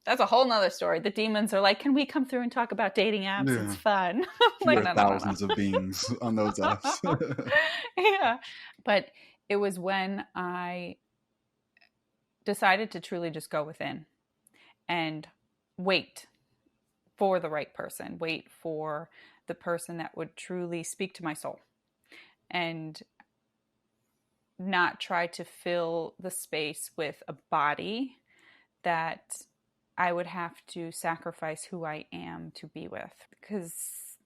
That's a whole nother story. The demons are like, can we come through and talk about dating apps? Yeah. It's fun. Like, there are thousands of beings on those apps. Yeah. But it was when I decided to truly just go within and wait for the right person, wait for the person that would truly speak to my soul, and not try to fill the space with a body that I would have to sacrifice who I am to be with, because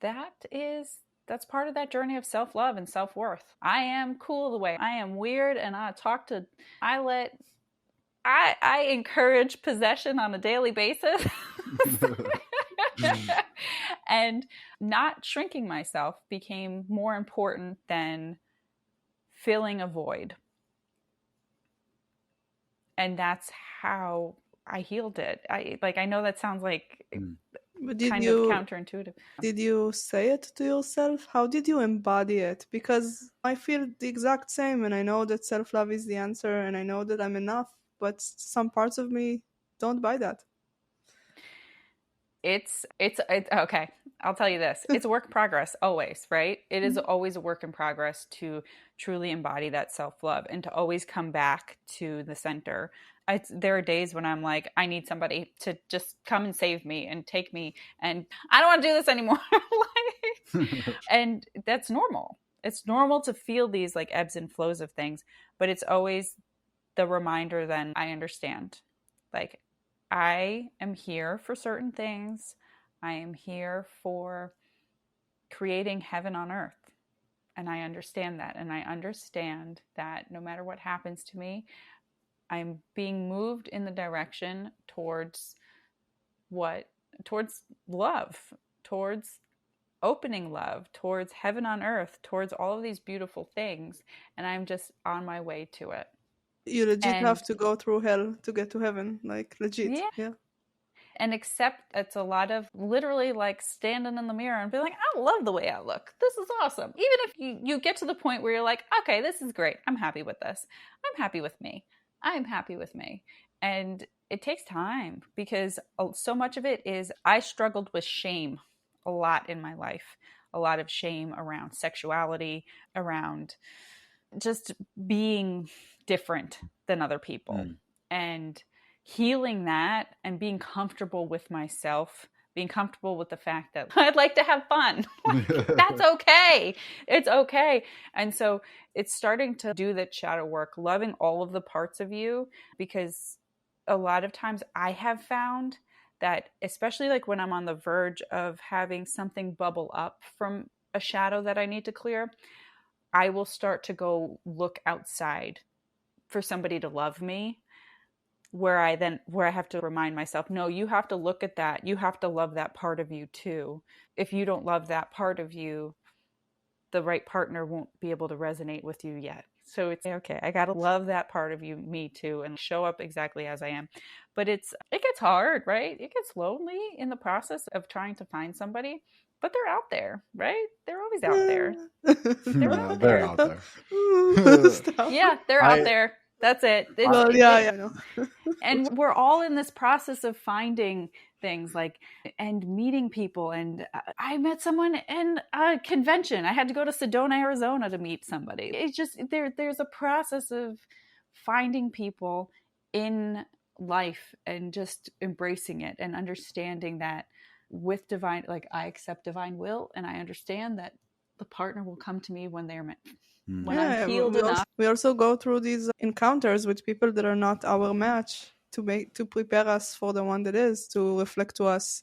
that's part of that journey of self-love and self-worth. I am cool the way I am, weird, and I encourage possession on a daily basis. And not shrinking myself became more important than filling a void. And that's how I healed it. I know that sounds like kind of counterintuitive. Did you say it to yourself? How did you embody it? Because I feel the exact same, and I know that self-love is the answer, and I know that I'm enough, but some parts of me don't buy that. It's okay. I'll tell you this. It's a work in progress always, right? It is always a work in progress to truly embody that self-love and to always come back to the center. There are days when I'm like, I need somebody to just come and save me and take me, and I don't want to do this anymore. And that's normal. It's normal to feel these like ebbs and flows of things, but it's always the reminder then I understand. Like, I am here for certain things. I am here for creating heaven on earth. And I understand that. And I understand that no matter what happens to me, I'm being moved in the direction towards towards love, towards opening love, towards heaven on earth, towards all of these beautiful things. And I'm just on my way to it. You legit And have to go through hell to get to heaven. Like, legit. yeah. Yeah. And accept it's a lot of literally like standing in the mirror and being like, I love the way I look. This is awesome. Even if you get to the point where you're like, okay, this is great. I'm happy with this. I'm happy with me. I'm happy with me. And it takes time because so much of it is I struggled with shame a lot in my life. A lot of shame around sexuality, around just being different than other people. And healing that and being comfortable with myself, being comfortable with the fact that I'd like to have fun. That's okay. It's okay. And so it's starting to do that shadow work, loving all of the parts of you, because a lot of times I have found that, especially like when I'm on the verge of having something bubble up from a shadow that I need to clear, I will start to go look outside for somebody to love me, where I have to remind myself, no, you have to look at that. You have to love that part of you too. If you don't love that part of you, the right partner won't be able to resonate with you yet. So it's okay. I got to love that part of you, me too, and show up exactly as I am. But it gets hard, right? It gets lonely in the process of trying to find somebody, but they're out there, right? They're always out there. They're out They're there. out there. Yeah, they're out there. That's it. Well, yeah, I know. And we're all in this process of finding things like and meeting people. And I met someone in a convention. I had to go to Sedona, Arizona to meet somebody. It's just there's a process of finding people in life and just embracing it and understanding that with divine, like I accept divine will, and I understand that the partner will come to me when they're meant. When I'm healed enough. We also go through these encounters with people that are not our match to prepare us for the one that is, to reflect to us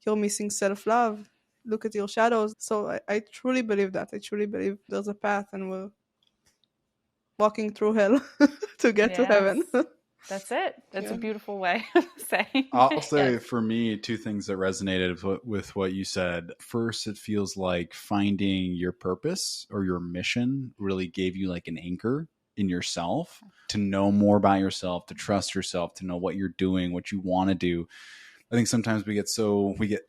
your missing self-love. Look at your shadows. So I truly believe that. I truly believe there's a path and we're walking through hell to get to heaven. That's it. That's a beautiful way of saying. I'll say for me, two things that resonated with what you said. First, it feels like finding your purpose or your mission really gave you like an anchor in yourself to know more about yourself, to trust yourself, to know what you're doing, what you want to do. I think sometimes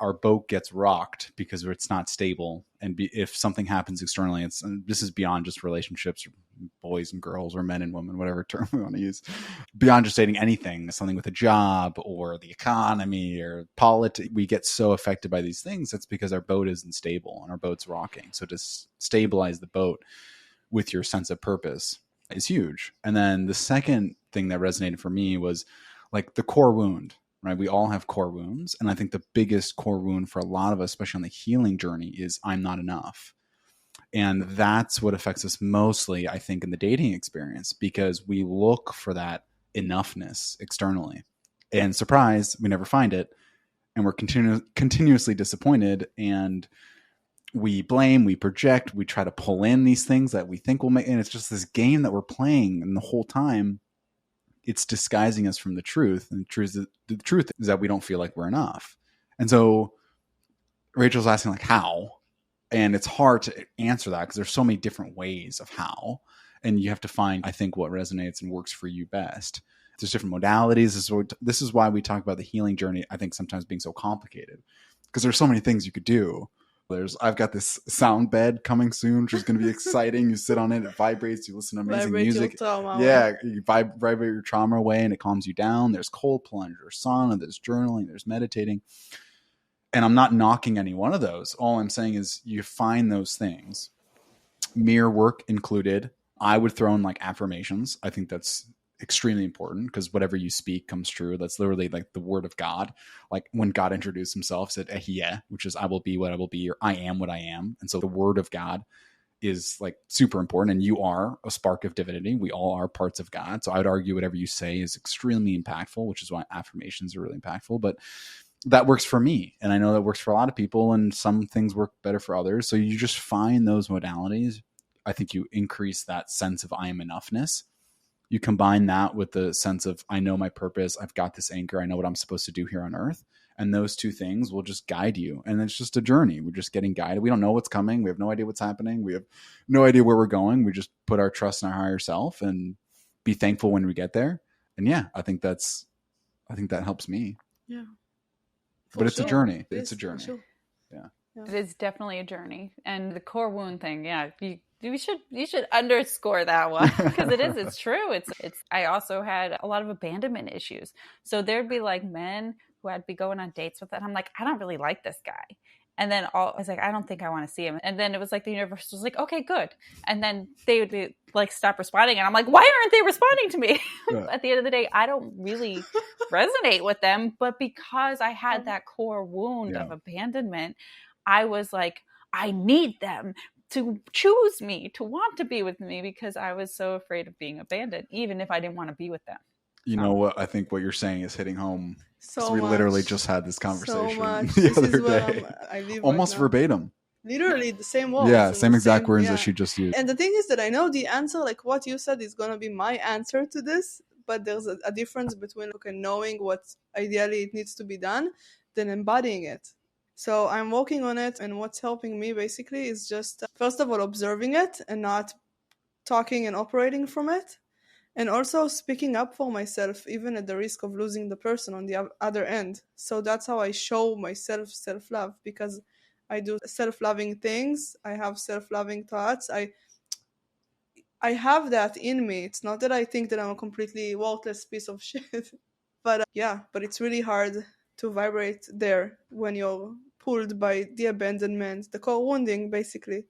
our boat gets rocked because it's not stable. And if something happens externally, this is beyond just relationships, boys and girls or men and women, whatever term we want to use, beyond just dating anything, something with a job or the economy or politics. We get so affected by these things. That's because our boat isn't stable and our boat's rocking. So to stabilize the boat with your sense of purpose is huge. And then the second thing that resonated for me was like the core wound. Right? We all have core wounds. And I think the biggest core wound for a lot of us, especially on the healing journey, is I'm not enough. And that's what affects us mostly, I think, in the dating experience, because we look for that enoughness externally. And surprise, we never find it. And we're continuously disappointed. And we blame, we project, we try to pull in these things that we think will make. And it's just this game that we're playing. And the whole time, it's disguising us from the truth. And the truth is that we don't feel like we're enough. And so Rachel's asking like, how? And it's hard to answer that because there's so many different ways of how. And you have to find, I think, what resonates and works for you best. There's different modalities. This is why we talk about the healing journey, I think, sometimes being so complicated, because there's so many things you could do. I've got this sound bed coming soon, which is going to be exciting. You sit on it, it vibrates, you listen to amazing music. You vibrate your trauma away and it calms you down. There's cold plunge, there's sauna, there's journaling, there's meditating. And I'm not knocking any one of those. All I'm saying is you find those things, mirror work included. I would throw in like affirmations. I think that's extremely important because whatever you speak comes true. That's literally like the word of God. Like when God introduced himself, said Ehyeh, which is I will be what I will be, or I am what I am. And so the word of God is like super important, and you are a spark of divinity. We all are parts of God. So I would argue whatever you say is extremely impactful, which is why affirmations are really impactful. But that works for me, and I know that works for a lot of people, and some things work better for others. So you just find those modalities. I think you increase that sense of I am enoughness. You combine that with the sense of I know my purpose, I've got this anchor, I know what I'm supposed to do here on earth. And those two things will just guide you. And it's just a journey. We're just getting guided. We don't know what's coming. We have no idea what's happening. We have no idea where we're going. We just put our trust in our higher self and be thankful when we get there. And yeah, I think that helps me. Yeah. But it's a journey. It's a For journey. sure. Yeah. It is definitely a journey. And the core wound thing, yeah, you should underscore that one because it's true. It's I also had a lot of abandonment issues. So there'd be like men who I'd be going on dates with, and I'm like, I don't really like this guy. And then I was like, I don't think I want to see him. And then it was like the universe was like, okay, good. And then they would be like, stop responding. And I'm like, why aren't they responding to me? Yeah. At the end of the day, I don't really resonate with them. But because I had that core wound of abandonment, I was like, I need them to choose me, to want to be with me, because I was so afraid of being abandoned, even if I didn't want to be with them. You know what? I think what you're saying is hitting home. So we much, literally just had this conversation the the other day. I live almost right verbatim. Literally the same words. Yeah, same exact words that she just used. And the thing is that I know the answer, like what you said is going to be my answer to this, but there's a difference between knowing what ideally it needs to be done than embodying it. So I'm working on it, and what's helping me basically is just, first of all, observing it and not talking and operating from it. And also speaking up for myself, even at the risk of losing the person on the other end. So that's how I show myself self-love, because I do self-loving things. I have self-loving thoughts. I have that in me. It's not that I think that I'm a completely worthless piece of shit. But but it's really hard to vibrate there when you're pulled by the abandonment, the core wounding, basically.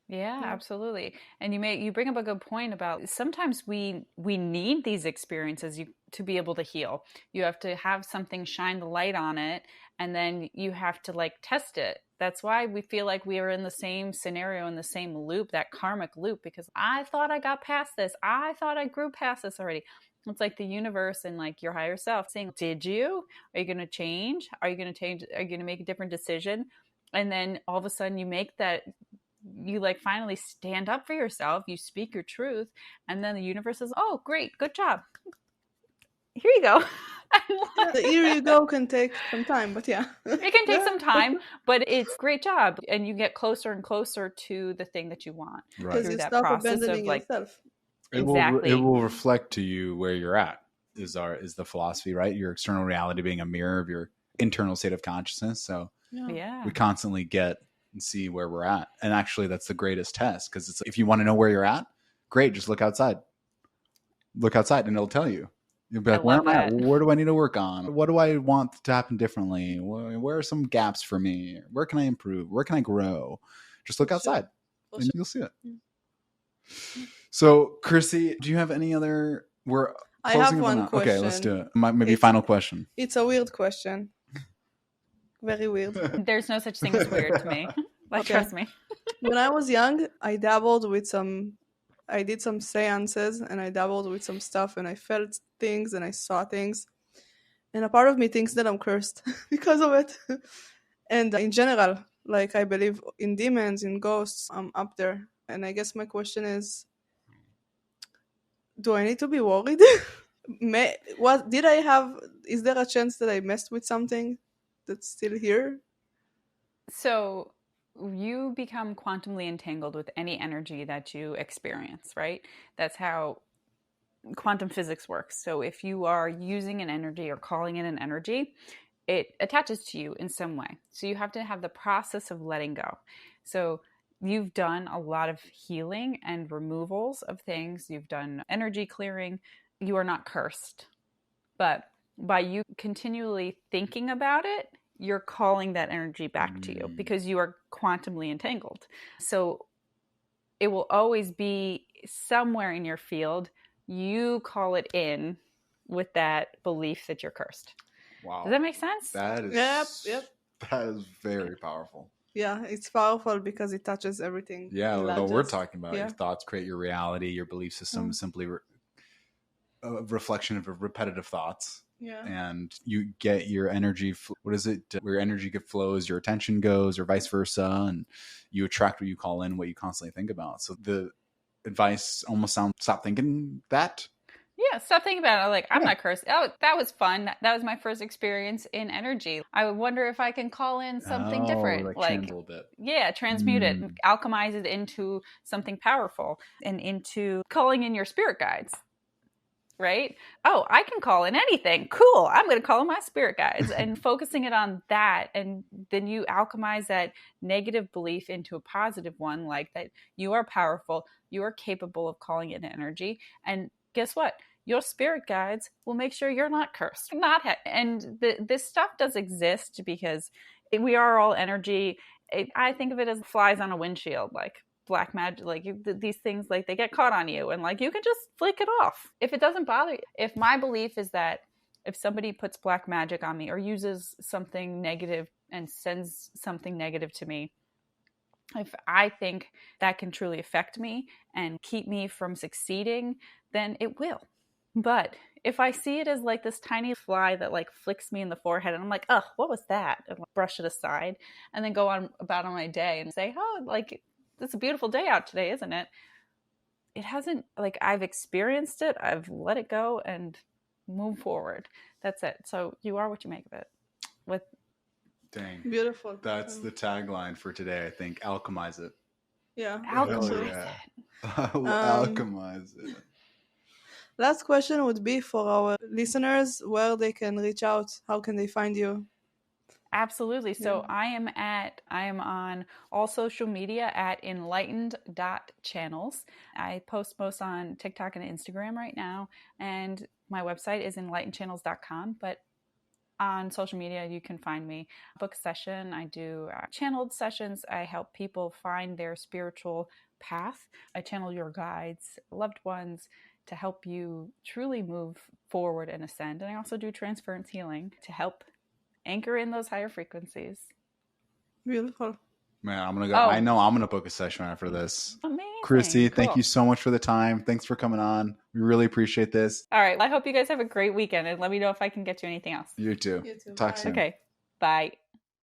Yeah, absolutely. And you bring up a good point about sometimes we need these experiences to be able to heal. You have to have something shine the light on it, and then you have to like test it. That's why we feel like we are in the same scenario, in the same loop, that karmic loop, because I thought I got past this. I thought I grew past this already. It's like the universe and like your higher self saying, did you? Are you going to change? Are you going to change? Are you going to make a different decision? And then all of a sudden you make that, you like finally stand up for yourself, you speak your truth, and then the universe says, oh, great, good job. Here you go. The here you go can take some time, but yeah. It can take some time, but it's great job. And you get closer and closer to the thing that you want. Right. Because you stop abandoning yourself. Exactly. It will reflect to you where you're at, is the philosophy, right? Your external reality being a mirror of your internal state of consciousness. So we constantly get and see where we're at. And actually that's the greatest test, because it's, if you want to know where you're at, great, just look outside and it'll tell you. You'll be like, where am I at? Where do I need to work on? What do I want to happen differently? Where are some gaps for me? Where can I improve? Where can I grow? Just look outside and you'll see it. So Krissy, do you have any other, I have one question. Okay, let's do it. Maybe final question. It's a weird question. Very weird. There's no such thing as weird to me. Like, trust me. When I was young, I did some seances, and I dabbled with some stuff, and I felt things and I saw things. And a part of me thinks that I'm cursed because of it. And in general, like, I believe in demons, in ghosts, I'm up there. And I guess my question is, do I need to be worried? Is there a chance that I messed with something that's still here? So you become quantumly entangled with any energy that you experience, right? That's how quantum physics works. So if you are using an energy or calling in an energy, it attaches to you in some way. So you have to have the process of letting go. So you've done a lot of healing and removals of things. You've done energy clearing. You are not cursed. But by you continually thinking about it, you're calling that energy back to you because you are quantumly entangled. So it will always be somewhere in your field, you call it in with that belief that you're cursed. Wow. Does that make sense? That is Yep. That is very powerful. Yeah, it's powerful because it touches everything. Yeah, and like not what we're just- talking about. Yeah. Your thoughts create your reality. Your belief system is simply a reflection of repetitive thoughts. Yeah. And you get your energy. What is it? Where your energy flows, your attention goes, or vice versa, and you attract what you call in, what you constantly think about. So the advice almost sounds: stop thinking that. Yeah, stop thinking about it. Like, I'm not cursed. Oh, that was fun. That was my first experience in energy. I wonder if I can call in something different. Like change a little bit. Yeah, transmute it, alchemize it into something powerful and into calling in your spirit guides. Right? Oh, I can call in anything. Cool. I'm going to call in my spirit guides and focusing it on that. And then you alchemize that negative belief into a positive one, like that you are powerful, you are capable of calling in energy. And guess what? Your spirit guides will make sure you're not cursed. This stuff does exist because we are all energy. I think of it as flies on a windshield, like black magic, like these things, like they get caught on you and like you can just flick it off if it doesn't bother you. If my belief is that if somebody puts black magic on me or uses something negative and sends something negative to me, if I think that can truly affect me and keep me from succeeding, then it will. But if I see it as like this tiny fly that like flicks me in the forehead and I'm like, oh, what was that? And brush it aside and then go on about my day and say, oh, like, it's a beautiful day out today, isn't it? It hasn't, like, I've experienced it, I've let it go and move forward. That's it. So you are what you make of it. Dang. Beautiful. That's the tagline for today, I think. Alchemize it. Yeah. Alchemize it. Alchemize it. Last question would be for our listeners, where they can reach out. How can they find you? Absolutely. So I am on all social media at enlightened.channels. I post most on TikTok and Instagram right now. And my website is enlightenedchannels.com. But on social media, you can find me. Book session. I do channeled sessions. I help people find their spiritual path. I channel your guides, loved ones, to help you truly move forward and ascend. And I also do transference healing to help anchor in those higher frequencies. Beautiful. Man, I'm gonna go. I know I'm gonna book a session after this. Amazing. Krissy, thank you so much for the time. Thanks for coming on. We really appreciate this. All right. I hope you guys have a great weekend and let me know if I can get you anything else. You too. You too. Talk Bye. soon. Okay. Bye.